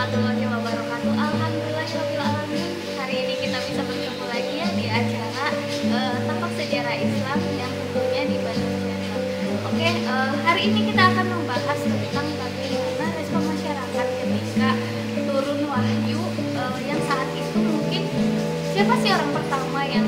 warahmatullahi wabarakatuh. Alhamdulillahirobbilalamin. Hari ini kita bisa bertemu lagi ya di acara Tapak Sejarah Islam yang tentunya di Bandung Channel. Oke, hari ini kita akan membahas tentang bagaimana respon masyarakat ketika turun wahyu yang saat itu mungkin siapa sih orang pertama yang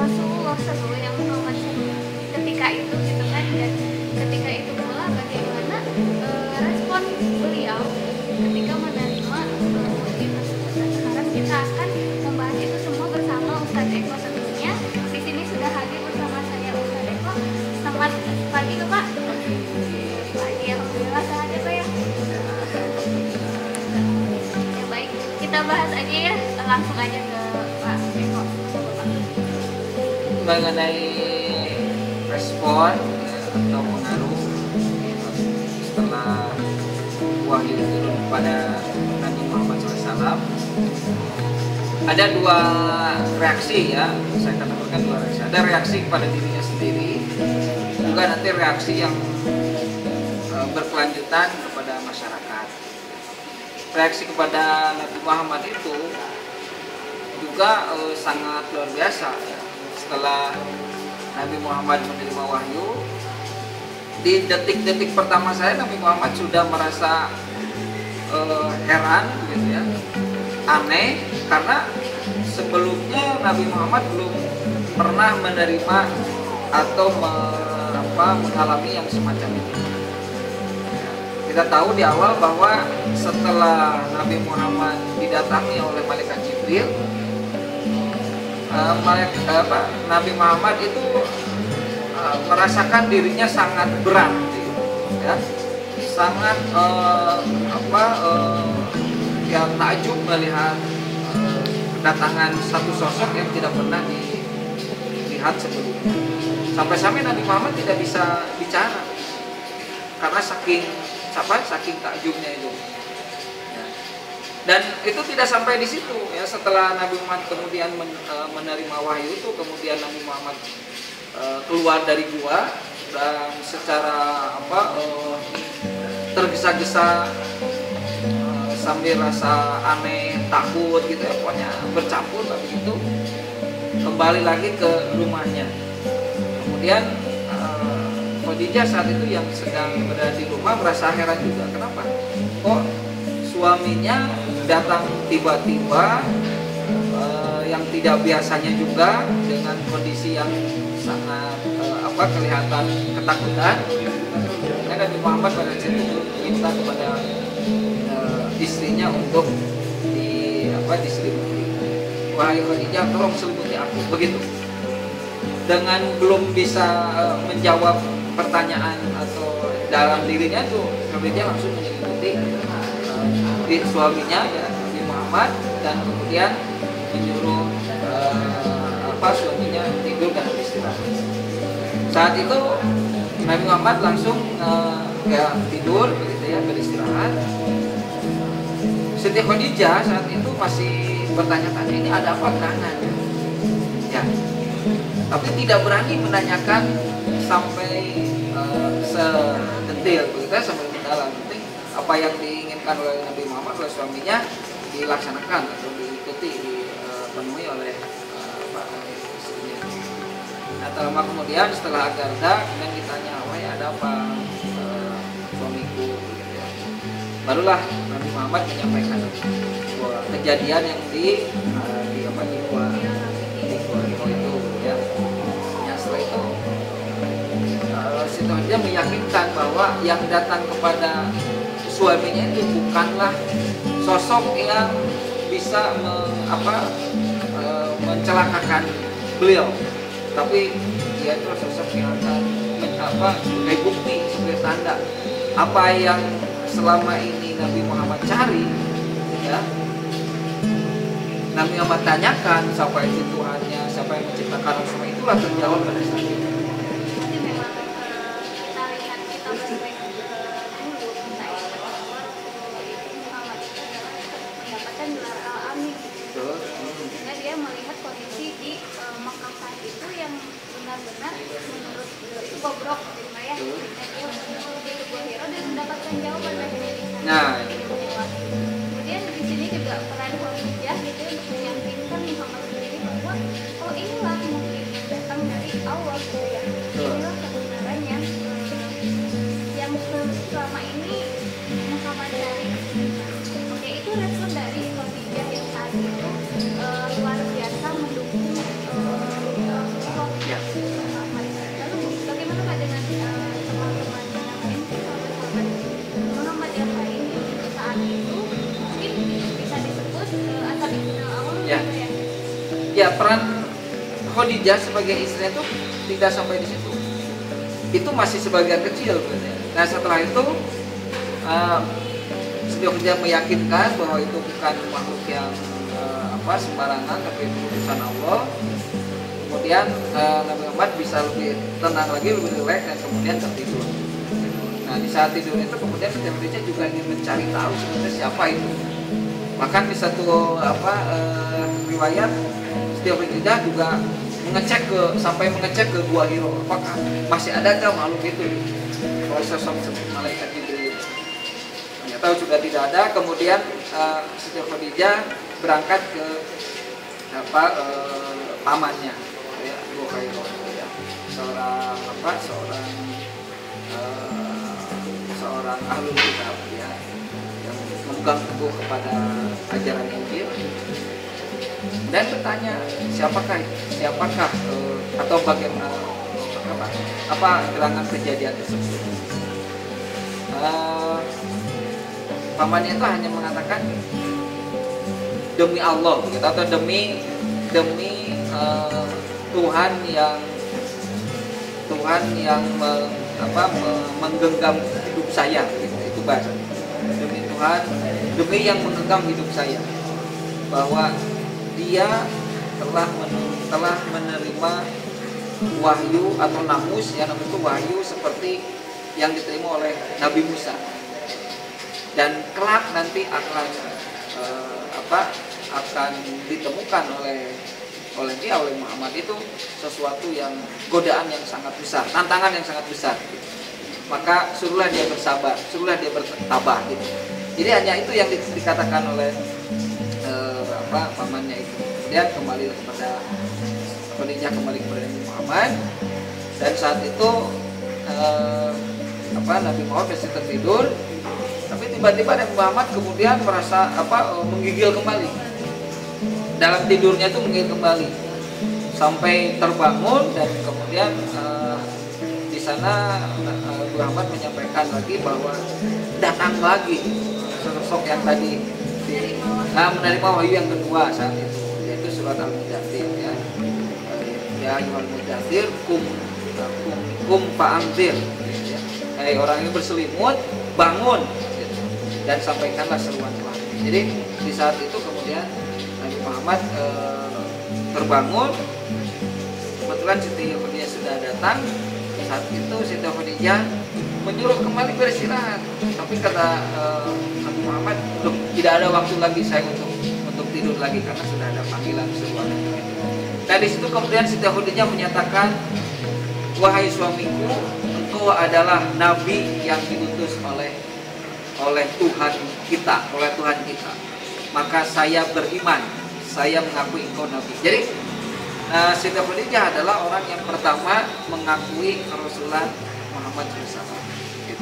Rasulullah SAW yang Muhammad SAW ketika itu gitu kan, dan ketika itu pula bagaimana respon beliau ketika menerima wahyu tersebut. Dan sekarang kita akan membahas itu semua bersama Ustadz Eko tentunya. Di sini sudah hadir bersama saya Ustadz Eko. Selamat pagi Bapak. Pagi, alhamdulillah sehat ya Pak ya. Ya baik, kita bahas aja ya, langsung aja ke Pak Eko. Mengenai respon atau pengaruh setelah wahyu turun pada Nabi Muhammad SAW, ada dua reaksi ya, saya katakan dua reaksi. Ada reaksi kepada dirinya sendiri, juga nanti reaksi yang berkelanjutan kepada masyarakat. Reaksi kepada Nabi Muhammad itu juga sangat luar biasa ya. Setelah Nabi Muhammad menerima wahyu, di detik-detik pertama saya Nabi Muhammad sudah merasa heran gitu ya, aneh, karena sebelumnya Nabi Muhammad belum pernah menerima atau mengalami yang semacam itu. Kita tahu di awal bahwa setelah Nabi Muhammad didatangi oleh malaikat Jibril, Nabi Muhammad itu merasakan dirinya sangat berat, ya, sangat yang takjub melihat kedatangan satu sosok yang tidak pernah dilihat sebelumnya. Sampai-sampai Nabi Muhammad tidak bisa bicara karena saking takjubnya itu. Dan itu tidak sampai di situ ya. Setelah Nabi Muhammad kemudian menerima wahyu itu, kemudian Nabi Muhammad keluar dari gua dan secara tergesa-gesa, sambil rasa aneh, takut gitu ya, pokoknya bercampur. Tapi itu kembali lagi ke rumahnya. Kemudian Khadijah saat itu yang sedang berada di rumah merasa heran juga, kenapa kok suaminya datang tiba-tiba, yang tidak biasanya juga, dengan kondisi yang sangat kelihatan ketakutan. Karena Nabi Muhammad pada saat itu minta kepada istrinya untuk diselimuti. Wahai Khadijah, tolong selimuti aku, begitu. Dengan belum bisa menjawab pertanyaan atau dalam dirinya tuh, Khadijah langsung menyelimuti suaminya ya, Nabi Muhammad, dan kemudian menyuruh suaminya tidur dan istirahat. Saat itu Nabi Muhammad langsung tidur begitu ya, beristirahat. Siti Khadijah saat itu masih bertanya-tanya, ini ada apa gerangan ya, tapi tidak berani menanyakan sampai sedetil begitu, sampai mendalam. Apa yang diinginkan oleh Nabi Muhammad oleh suaminya dilaksanakan atau diikuti, dipenuhi oleh istrinya. Nah, lama kemudian setelah agak reda, kemudian ditanya, wahai ada apa suamiku, gitu ya. Barulah Nabi Muhammad menyampaikan sebuah kejadian yang di gua itu ya. Ya, setelah itu dia meyakinkan bahwa yang datang kepada suaminya itu bukanlah sosok yang bisa mencelakakan beliau, tapi dia itu sosok yang akan sebagai bukti, sebagai tanda apa yang selama ini Nabi Muhammad cari ya. Nabi Muhammad tanyakan siapa itu Tuhannya, siapa yang menciptakan semua, itulah terjawab pada saat itu. Sehingga dia melihat kondisi di Mekah saat itu yang benar-benar menurut itu bobrok gitu ya. Dan dia begitu Hiro dan mendapatkan jawaban akhirnya di sana. Nah, respon dari Khadijah yang saat itu luar biasa mendukung Ya. Muhammad. Lalu bagaimana Pak dengan teman-teman yang lain, sahabat-sahabat Muhammad yang lain yang saat itu mungkin bisa disebut asal ibnu awal Ya. gitu ya? Ya, peran Khadijah sebagai istri itu tidak sampai di situ. Itu masih sebagian kecil sebenarnya. Nah, setelah itu Siti Khadijah meyakinkan bahwa itu bukan makhluk yang sembarangan, tapi itu utusan Allah. Kemudian Nabi Muhammad bisa lebih tenang lagi, lebih rileks, dan kemudian tertidur. Nah, di saat tidur itu kemudian Siti Khadijah juga ingin mencari tahu sebenarnya siapa itu. Bahkan di satu riwayat Siti Khadijah juga sampai mengecek ke Gua Hiro, apakah masih adakah makhluk itu, kalau sosok malaikat Jibril. Ternyata sudah tidak ada. Kemudian Siti Khadijah berangkat ke pamannya, ya, Gua Hiro, ya, seorang ahlul kitab, ya, yang memegang teguh kepada ajaran Injil, dan bertanya siapakah atau bagaimana apa gerangan kejadian tersebut. Pamannya itu hanya mengatakan demi Allah gitu, atau demi Tuhan yang menggenggam hidup saya gitu. Itu bahasa demi Tuhan, demi yang menggenggam hidup saya, bahwa dia telah menerima wahyu atau namus, ya, namus itu wahyu seperti yang diterima oleh Nabi Musa, dan kelak nanti akan ditemukan oleh Muhammad itu sesuatu yang godaan yang sangat besar, tantangan yang sangat besar gitu. Maka suruhlah dia bersabar, suruhlah dia bertabah gitu. Jadi hanya itu yang dikatakan oleh pamannya itu. Kemudian kembali kepada Khadijah, kembali kepada Nabi Muhammad, dan saat itu Nabi Muhammad masih tertidur, tapi tiba-tiba Nabi Muhammad kemudian merasa menggigil kembali. Dalam tidurnya itu menggigil kembali sampai terbangun, dan kemudian di sana Nabi Muhammad menyampaikan lagi bahwa datang lagi sosok yang tadi menerima wahyu yang kedua saat itu, yaitu surat Al-Mudaththir, ya. Ya ayyuhal mudaththir kum fa'anzir, ya. Hai orang yang berselimut, bangun, gitu. Dan sampaikanlah seruan Tuhan. Jadi di saat itu kemudian Nabi Muhammad terbangun. Kebetulan Siti Khadijah sudah datang. Saat itu Siti Khadijah menyuruh kembali beristirahat, tapi kata Nabi Muhammad, tidak ada waktu lagi saya untuk tidur lagi, karena sudah ada panggilan seruan. Nah, di situ kemudian Siti Khadijah menyatakan, wahai suamiku, engkau adalah nabi yang diutus oleh Tuhan kita, maka saya beriman, saya mengakui engkau nabi. Jadi Siti Khadijah adalah orang yang pertama mengakui Rasulullah Muhammad SAW. Gitu.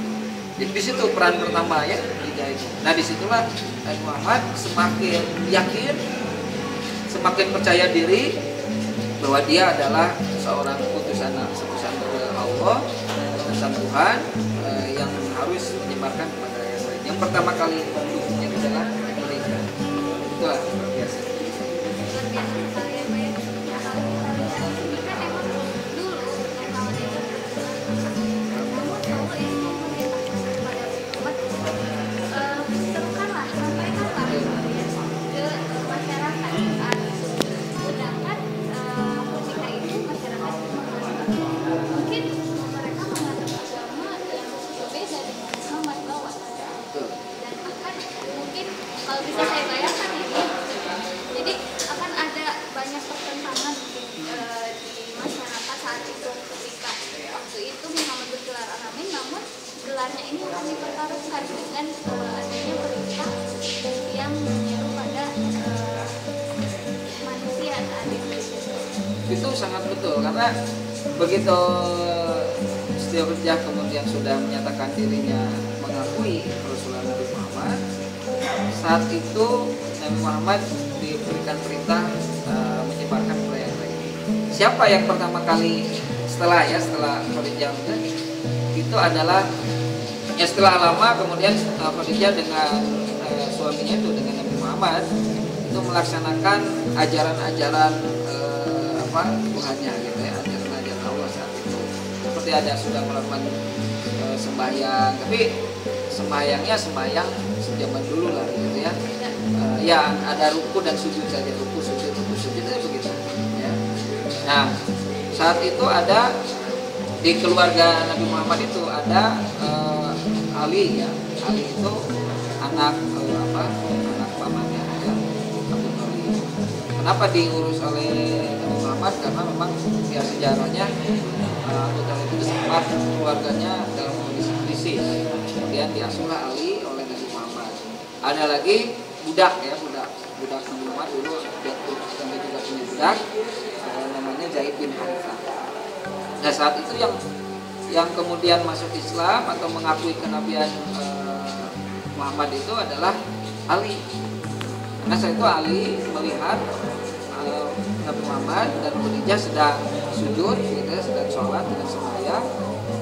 Jadi di situ peran pertama, ya, Khadijah itu. Nah, disitulah Nabi Muhammad semakin yakin, semakin percaya diri bahwa dia adalah seorang utusan dari Allah, utusan Tuhan, yang harus menyebarkan kepada yang lain. Yang pertama kali mendukungnya adalah Khadijah. Itulah luar biasa. Luar biasa sekali ya Pak ya. Nah, kalau kita lihat ini kan emang dulu kalau dia namun kalau ini memerintahkan kepada umat serukanlah, sampaikanlah ke masyarakat saat itu. Sedangkan ketika itu masyarakat mungkin mereka menganut agama yang berbeda dengan Muhammad bahwa dan akan mungkin kalau bisa saya bayangkan ini, jadi akan ada banyak pertentangan mungkin di masyarakat saat itu, ketika waktu itu Muhammad bergelar Al-Amin, namun gelarnya ini akan dipertaruhkan dengan adanya perintah yang menyeru pada manusia saat itu. Itu sangat betul, karena begitu Siti Khadijah kemudian sudah menyatakan dirinya mengakui Rasulullah Nabi Muhammad, saat itu Nabi Muhammad diberikan perintah menyebarkan budaya ini. Siapa yang pertama kali setelah Khadijah itu adalah setelah lama kemudian Khadijah dengan suaminya itu dengan Nabi Muhammad itu melaksanakan ajaran-ajaran Tuhannya gitu ya, ajaran-ajaran Allah saat itu. Seperti ada sudah melakukan sembahyang, tapi sembahyang sejaman dulu lah gitu ya. Ya ada ruku dan sujud saja, ruku sujud itu begitu ya. Nah, saat itu ada di keluarga Nabi Muhammad itu ada Ali ya. Ali itu anak anak pamannya ya, Abu Thalib. Kenapa diurus oleh Nabi Muhammad? Karena memang ya sejarahnya Abu Thalib itu sempat keluarganya dalam kondisi krisis. Kemudian diasuhlah Ali oleh Nabi Muhammad. Ada lagi budak Nabi Muhammad dulu sampai juga punya budak namanya Zaid bin Harithah. Nah saat itu yang kemudian masuk Islam atau mengakui kenabian Muhammad itu adalah Ali. Karena saat itu Ali melihat Nabi Muhammad dan Khadijah sedang sujud, gitu, sedang sholat dengan sembahyang,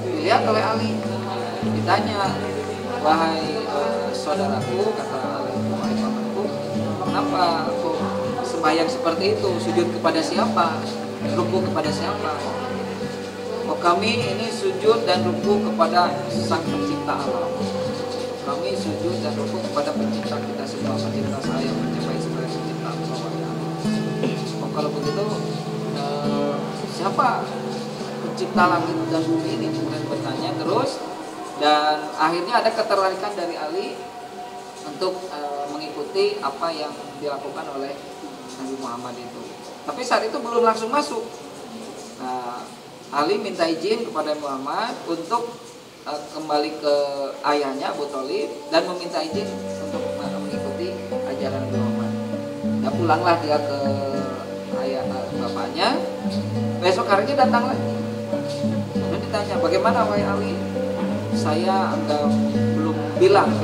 dilihat oleh Ali. Ditanya, wahai saudaraku, kata Ali, wahai pamanku, kenapa kok sembahyang seperti itu? Sujud kepada siapa? Ruku kepada siapa? Oh kami ini sujud dan ruku kepada sang pencipta alam. Kami sujud dan ruku kepada pencipta kita semua, pencipta saya, mencapai sebagai pencipta Allah. Oh kalau begitu siapa pencipta langit dan bumi ini? Kemudian bertanya terus, dan akhirnya ada ketertarikan dari Ali untuk mengikuti apa yang dilakukan oleh Nabi Muhammad itu. Tapi saat itu belum langsung masuk. Nah, Ali minta izin kepada Muhammad untuk kembali ke ayahnya Abu Thalib dan meminta izin untuk mengikuti ajaran Nabi Muhammad. Ya pulanglah dia ke ayah bapaknya. Besok harinya datang lagi. Dan ditanya, bagaimana wahai Ali? Saya belum bilang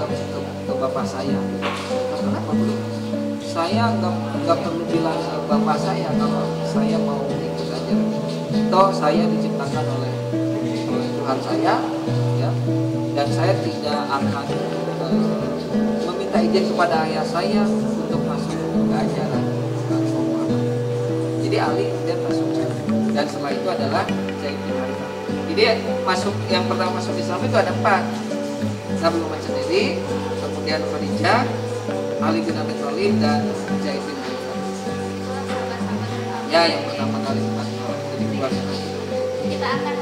ke bapak saya. Kenapa belum? Saya nggak perlu bilang ke bapak saya kalau saya mau ikut ajaran. Toh saya diciptakan oleh Tuhan saya, ya, dan saya tidak akan meminta izin kepada ayah saya untuk masuk ke ajaran Muhammad. Jadi Ali kemudian masuk, dan setelah itu adalah Zaid bin Harithah. Jadi yang pertama masuk Islam itu ada 4. Nabi Muhammad sendiri, kemudian Khadijah, Ali bin Abi Thalib, dan Zaid bin Harithah. Ya, yang pertama kali masuk. Jadi keluarga. Kita akan